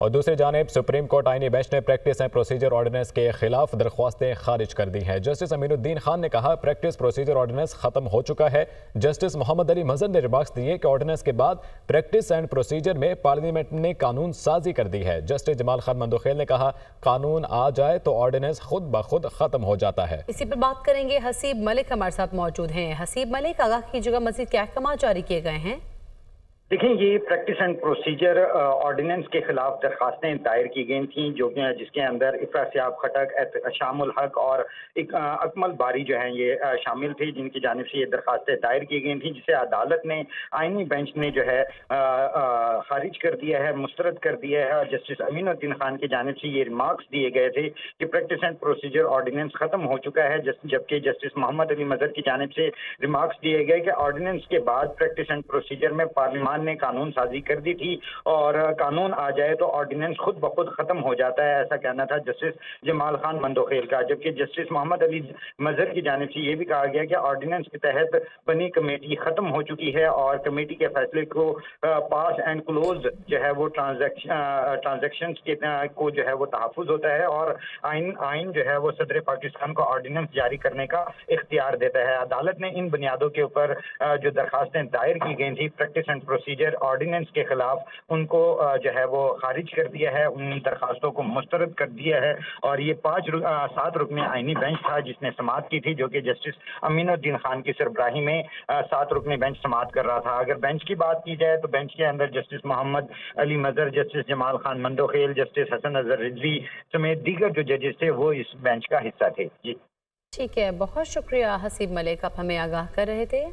اور دوسری جانب سپریم کورٹ آئینی بینچ نے پریکٹس اینڈ پروسیجر آرڈیننس کے خلاف درخواستیں خارج کر دی ہیں۔ جسٹس امین الدین خان نے کہا پریکٹس پروسیجر آرڈیننس ختم ہو چکا ہے۔ جسٹس محمد علی مظہر نے ریمارکس دیے کہ آرڈیننس کے بعد پریکٹس اینڈ پروسیجر میں پارلیمنٹ نے قانون سازی کر دی ہے۔ جسٹس جمال خان مندوخیل نے کہا قانون آ جائے تو آرڈیننس خود بخود ختم ہو جاتا ہے۔ اسی پر بات کریں گے، حسیب ملک ہمارے ساتھ موجود ہیں۔ حسیب ملک، آگاہ کیجیے گا مزید کیا احکامات جاری کیے گئے ہیں؟ دیکھیں، یہ پریکٹس اینڈ پروسیجر آرڈیننس کے خلاف درخواستیں دائر کی گئی تھیں، جس کے اندر افراسیاب خٹک، شام الحق اور اکمل باری جو ہیں یہ شامل تھے، جن کی جانب سے یہ درخواستیں دائر کی گئی تھیں، جسے عدالت نے آئینی بینچ نے جو ہے خارج کر دیا ہے، مسترد کر دیا ہے۔ اور جسٹس امین الدین خان کی جانب سے یہ ریمارکس دیے گئے تھے کہ پریکٹس اینڈ پروسیجر آرڈیننس ختم ہو چکا ہے، جبکہ جسٹس محمد علی مظہر کی جانب سے ریمارکس دیے گئے کہ آرڈیننس کے بعد پریکٹس اینڈ پروسیجر میں پارلیمان نے قانون سازی کر دی تھی اور قانون آ جائے تو آرڈیننس خود بخود ختم ہو جاتا ہے، ایسا کہنا تھا جسٹس جمال خان مندوخیل کا۔ جبکہ جسٹس محمد علی مظہر کی جانب سے یہ بھی کہا گیا کہ آرڈیننس کے تحت بنی کمیٹی ختم ہو چکی ہے اور کمیٹی کے فیصلے کو پاس اینڈ کلوز جو ہے وہ ٹرانزیکشنز کو جو ہے وہ تحفظ ہوتا ہے اور آئین جو ہے وہ صدر پاکستان کو آرڈیننس جاری کرنے کا اختیار دیتا ہے۔ عدالت نے ان بنیادوں کے اوپر جو درخواستیں دائر کی گئی تھی پریکٹس اینڈ پروسیجر آرڈیننس کے خلاف، ان کو جو ہے وہ خارج کر دیا ہے، ان درخواستوں کو مسترد کر دیا ہے۔ اور یہ 7 رکنی آئینی بینچ تھا جس نے سماعت کی تھی، جو کہ جسٹس امین الدین خان کی سربراہی میں 7 رکنی بینچ سماعت کر رہا تھا۔ اگر بینچ کی بات کی جائے تو بینچ کے اندر جسٹس محمد علی مظہر، جسٹس جمال خان مندوخیل، جسٹس حسن اظہر رضوی سمیت دیگر جو ججز تھے وہ اس بینچ کا حصہ تھے۔ جی ٹھیک ہے، بہت شکریہ حسیب ملک، آپ ہمیں آگاہ کر رہے تھے۔